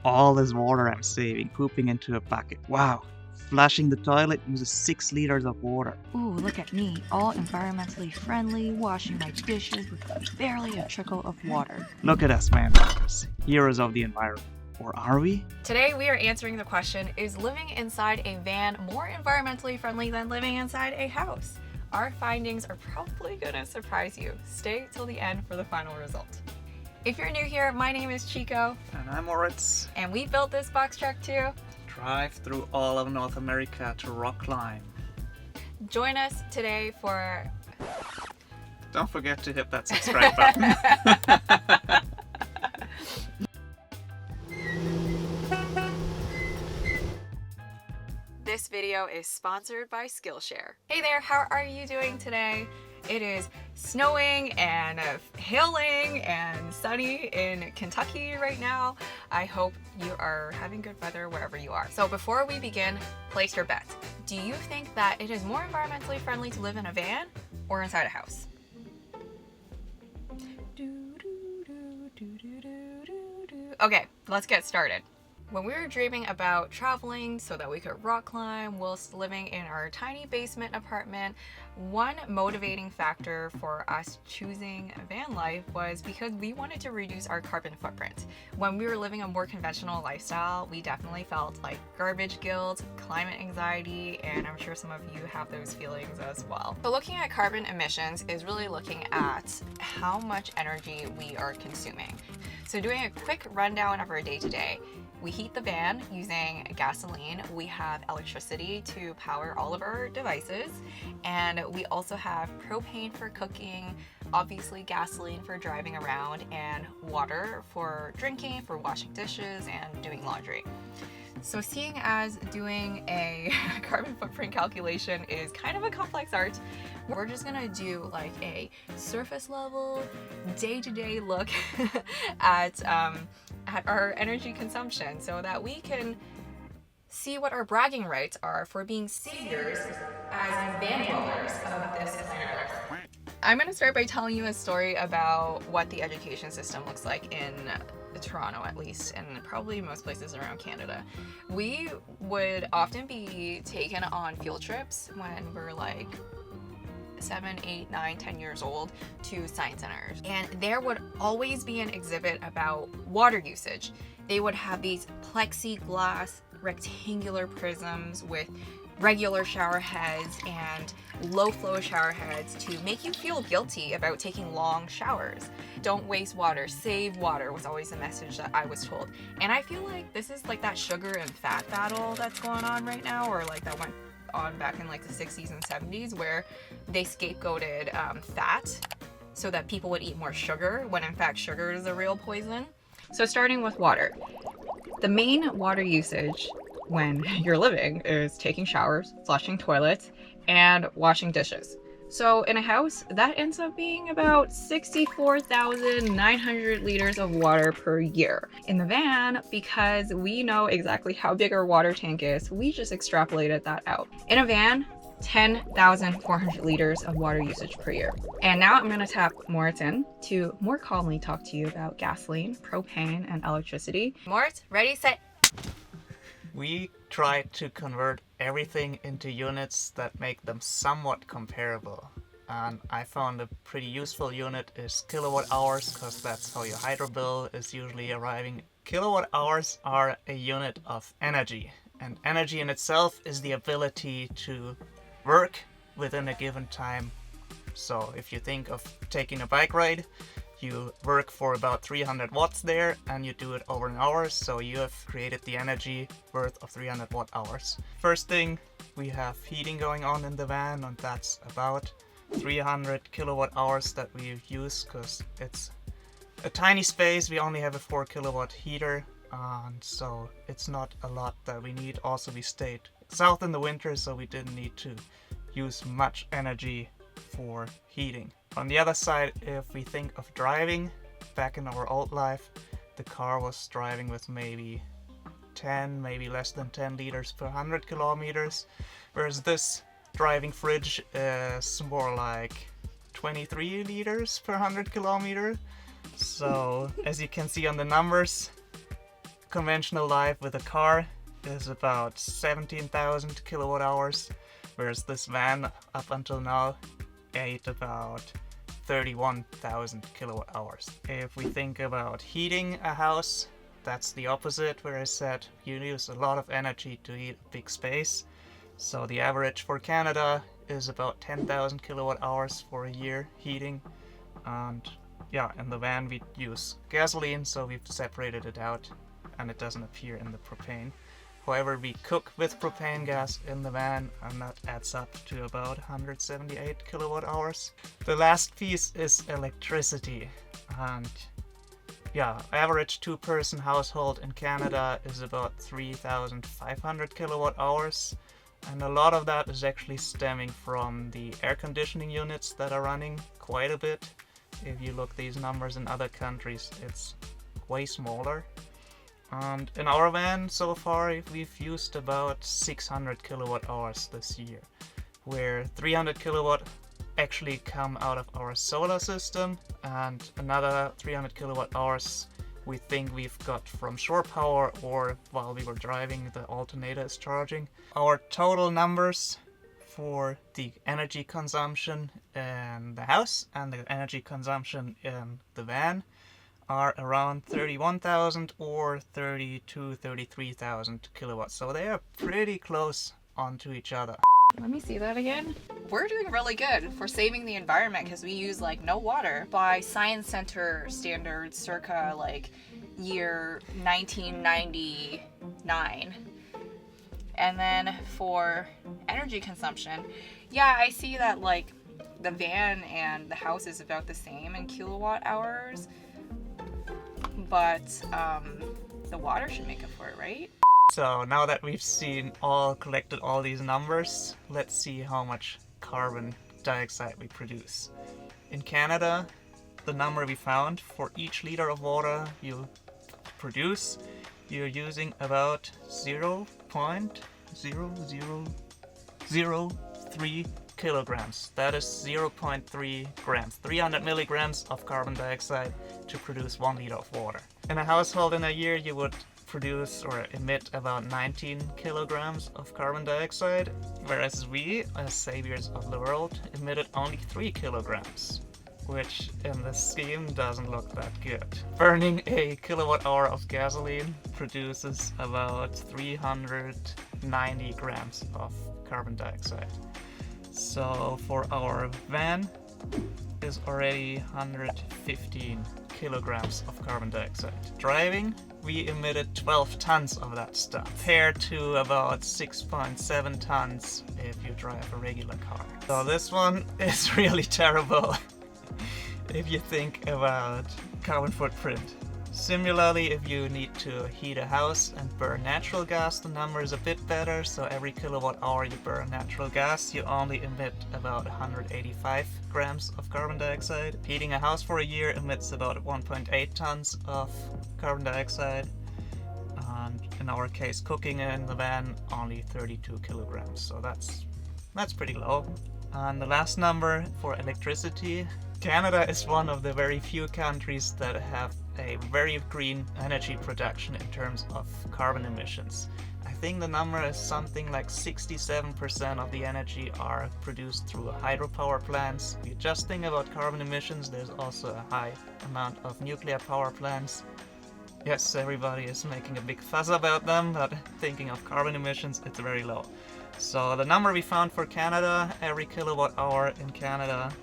all this water I'm saving, pooping into a bucket. Wow. Flushing the toilet uses 6 liters of water. Ooh, look at me, all environmentally friendly, washing my dishes with barely a trickle of water. Look at us, man rockers, heroes of the environment. Or are we? Today we are answering the question, is living inside a van more environmentally friendly than living inside a house? Our findings are probably gonna surprise you. Stay till the end for the final result. If you're new here, my name is Chico. And I'm Moritz. And we built this box truck too. Drive through all of North America to rock climb. Join us today for... Don't forget to hit that subscribe button. This video is sponsored by Skillshare. Hey there, how are you doing today? It is snowing and hailing and sunny in Kentucky right now. I hope you are having good weather wherever you are. So before we begin, place your bet. Do you think that it is more environmentally friendly to live in a van or inside a house? Okay, let's get started. When we were dreaming about traveling so that we could rock climb whilst living in our tiny basement apartment, one motivating factor for us choosing van life was because we wanted to reduce our carbon footprint. When we were living a more conventional lifestyle, we definitely felt like garbage guilt, climate anxiety, and I'm sure some of you have those feelings as well. So looking at carbon emissions is really looking at how much energy we are consuming. So doing a quick rundown of our day-to-day. We heat the van using gasoline. We have electricity to power all of our devices. And we also have propane for cooking, obviously gasoline for driving around, and water for drinking, for washing dishes, and doing laundry. So seeing as doing a carbon footprint calculation is kind of a complex art, we're just gonna do like a surface level, day-to-day look at our energy consumption so that we can see what our bragging rights are for being saviors as van dwellers of this planet Earth. I'm gonna start by telling you a story about what the education system looks like in Toronto, at least, and probably most places around Canada. We would often be taken on field trips when we're like 7, 8, 9, 10 years old to science centers. And there would always be an exhibit about water usage. They would have these plexiglass rectangular prisms with regular shower heads and low flow shower heads to make you feel guilty about taking long showers. Don't waste water, save water was always the message that I was told. And I feel like this is like that sugar and fat battle that's going on right now, or like that went on back in like the 60s and 70s where they scapegoated fat so that people would eat more sugar when in fact sugar is a real poison. So starting with water. The main water usage when you're living is taking showers, flushing toilets, and washing dishes. So in a house, that ends up being about 64,900 liters of water per year. In the van, because we know exactly how big our water tank is, we just extrapolated that out. In a van, 10,400 liters of water usage per year. And now I'm gonna tap Moritz in to more calmly talk to you about gasoline, propane, and electricity. Moritz, ready, set. We tried to convert everything into units that make them somewhat comparable. And I found a pretty useful unit is kilowatt hours, because that's how your hydro bill is usually arriving. Kilowatt hours are a unit of energy. And energy in itself is the ability to work within a given time. So if you think of taking a bike ride, you work for about 300 watts there and you do it over an hour, so you have created the energy worth of 300 watt hours. First thing, we have heating going on in the van, and that's about 300 kilowatt hours that we use because it's a tiny space. We only have a 4 kilowatt heater, and so it's not a lot that we need. Also, we stayed south in the winter, so we didn't need to use much energy for heating. On the other side, if we think of driving, back in our old life, the car was driving with maybe 10, maybe less than 10 liters per 100 kilometers, whereas this driving fridge is more like 23 liters per 100 kilometer. So as you can see on the numbers, conventional life with a car is about 17,000 kilowatt hours, whereas this van up until now ate about 31,000 kilowatt hours. If we think about heating a house, that's the opposite, where I said you use a lot of energy to heat a big space. So the average for Canada is about 10,000 kilowatt hours for a year heating. And yeah, in the van we use gasoline, so we've separated it out and it doesn't appear in the propane. However, we cook with propane gas in the van, and that adds up to about 178 kilowatt hours. The last piece is electricity, and yeah, average two-person household in Canada is about 3,500 kilowatt hours, and a lot of that is actually stemming from the air conditioning units that are running quite a bit. If you look these numbers in other countries, it's way smaller. And in our van so far we've used about 600 kilowatt hours this year, where 300 kilowatt actually come out of our solar system, and another 300 kilowatt hours we think we've got from shore power, or while we were driving the alternator is charging. Our total numbers for the energy consumption in the house and the energy consumption in the van are around 31,000 or 33,000 kilowatts. So they are pretty close onto each other. Let me see that again. We're doing really good for saving the environment because we use like no water by Science Center standards circa like year 1999. And then for energy consumption, yeah, I see that like the van and the house is about the same in kilowatt hours. But the water should make up for it, right? So now that we've collected all these numbers, let's see how much carbon dioxide we produce. In Canada, the number we found for each liter of water you produce, you're using about 0.0003 kilograms. That is 0.3 grams, 300 milligrams of carbon dioxide to produce 1 liter of water. In a household in a year, you would produce or emit about 19 kilograms of carbon dioxide, whereas we, as saviors of the world, emitted only 3 kilograms, which in this scheme doesn't look that good. Burning a kilowatt hour of gasoline produces about 390 grams of carbon dioxide. So for our van is already 115 kilograms of carbon dioxide. Driving, we emitted 12 tons of that stuff, compared to about 6.7 tons if you drive a regular car. So this one is really terrible if you think about carbon footprint. Similarly, if you need to heat a house and burn natural gas, the number is a bit better. So every kilowatt hour you burn natural gas, you only emit about 185 grams of carbon dioxide. Heating a house for a year emits about 1.8 tons of carbon dioxide. And in our case, cooking in the van, only 32 kilograms. So that's pretty low. And the last number for electricity, Canada is one of the very few countries that have a very green energy production in terms of carbon emissions. I think the number is something like 67% of the energy are produced through hydropower plants. If you just think about carbon emissions, there's also a high amount of nuclear power plants. Yes, everybody is making a big fuss about them, but thinking of carbon emissions, it's very low. So the number we found for Canada, every kilowatt hour in Canada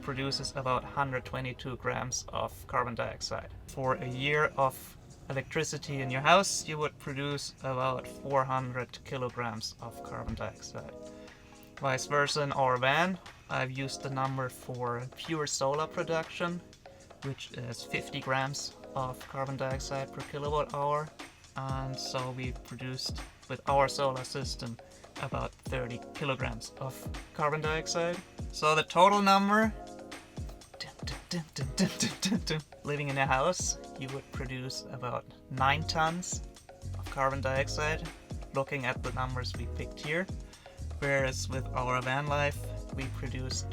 produces about 122 grams of carbon dioxide. For a year of electricity in your house, you would produce about 400 kilograms of carbon dioxide. Vice versa in our van, I've used the number for pure solar production, which is 50 grams of carbon dioxide per kilowatt hour. And so we produced with our solar system about 30 kilograms of carbon dioxide. So the total number, living in a house, you would produce about 9 tons of carbon dioxide, looking at the numbers we picked here. Whereas with our van life, we produce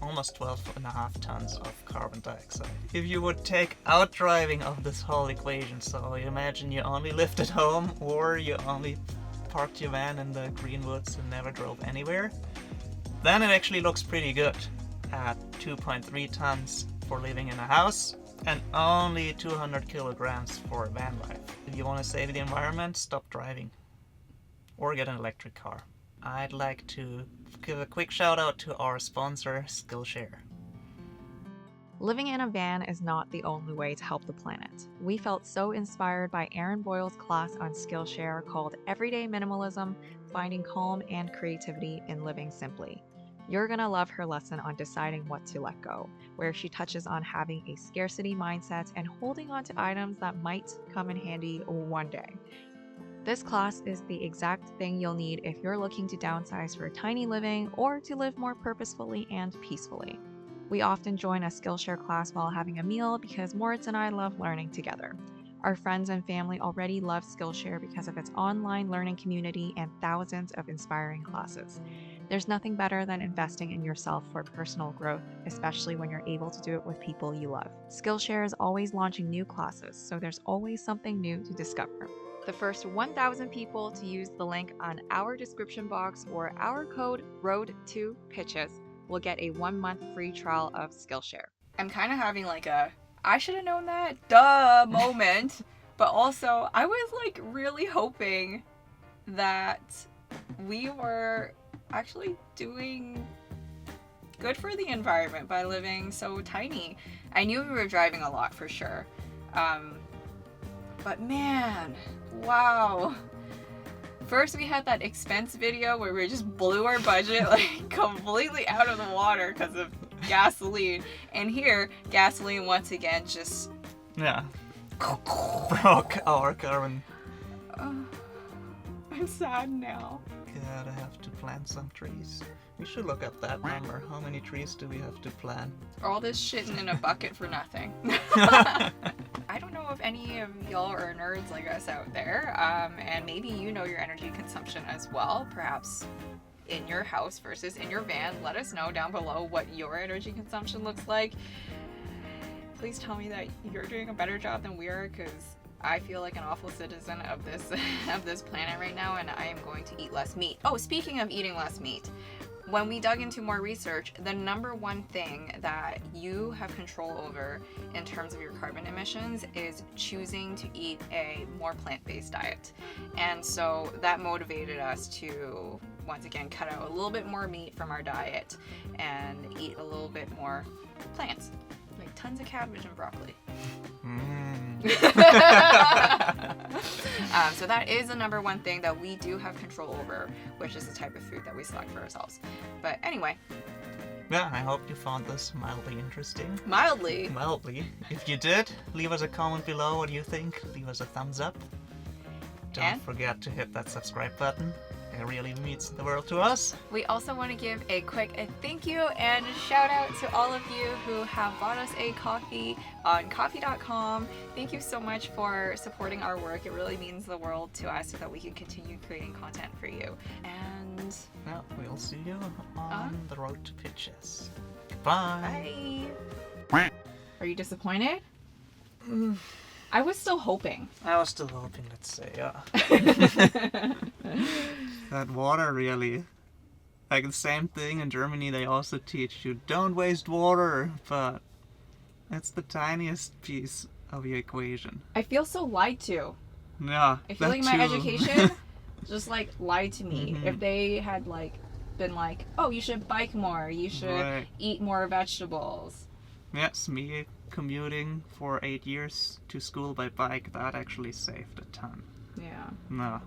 almost 12.5 tons of carbon dioxide. If you would take out driving of this whole equation, so you imagine you only lived at home or you only parked your van in the Greenwoods and never drove anywhere, then it actually looks pretty good at 2.3 tons for living in a house and only 200 kilograms for van life. If you want to save the environment, stop driving or get an electric car. I'd like to give a quick shout out to our sponsor, Skillshare. Living in a van is not the only way to help the planet. We felt so inspired by Erin Boyle's class on Skillshare called Everyday Minimalism, Finding Calm and Creativity in Living Simply. You're gonna love her lesson on deciding what to let go, where she touches on having a scarcity mindset and holding on to items that might come in handy one day. This class is the exact thing you'll need if you're looking to downsize for tiny living or to live more purposefully and peacefully. We often join a Skillshare class while having a meal because Moritz and I love learning together. Our friends and family already love Skillshare because of its online learning community and thousands of inspiring classes. There's nothing better than investing in yourself for personal growth, especially when you're able to do it with people you love. Skillshare is always launching new classes, so there's always something new to discover. The first 1,000 people to use the link on our description box or our code ROAD2PITCHES will get a 1-month free trial of Skillshare. I'm kind of having like a I should have known that, duh moment. But also, I was like really hoping that we were actually doing good for the environment by living so tiny. I knew we were driving a lot for sure. But man, wow. First we had that expense video where we just blew our budget like completely out of the water because of gasoline. And here, gasoline once again just... Yeah. Broke our carbon. I'm sad now. Gotta have to plant some trees. We should look up that number. How many trees do we have to plant? All this shitting in a bucket for nothing. I don't know if any of y'all are nerds like us out there, and maybe you know your energy consumption as well, perhaps in your house versus in your van. Let us know down below what your energy consumption looks like. Please tell me that you're doing a better job than we are, because I feel like an awful citizen of this planet right now, and I am going to eat less meat. Oh, speaking of eating less meat, when we dug into more research, the number one thing that you have control over in terms of your carbon emissions is choosing to eat a more plant-based diet. And so that motivated us to, once again, cut out a little bit more meat from our diet and eat a little bit more plants, like tons of cabbage and broccoli. So that is the number one thing that we do have control over, which is the type of food that we select for ourselves. But anyway. Yeah, I hope you found this mildly interesting. Mildly? Mildly. If you did, leave us a comment below what you think. Leave us a thumbs up. Don't forget to hit that subscribe button. It really means the world to us. We also want to give a quick thank you and shout out to all of you who have bought us a coffee on coffee.com. Thank you so much for supporting our work. It really means the world to us so that we can continue creating content for you. And well, we'll see you on the road to pitches. Goodbye. Bye. Are you disappointed? I was still hoping. I was still hoping, let's say, yeah. That water really, like the same thing in Germany, they also teach you don't waste water, but it's the tiniest piece of the equation. I feel so lied to. Yeah, I feel like my education just like lied to me. Mm-hmm. If they had like been like, oh, you should bike more, you should eat more vegetables. Yes, me commuting for 8 years to school by bike, that actually saved a ton. Yeah. No.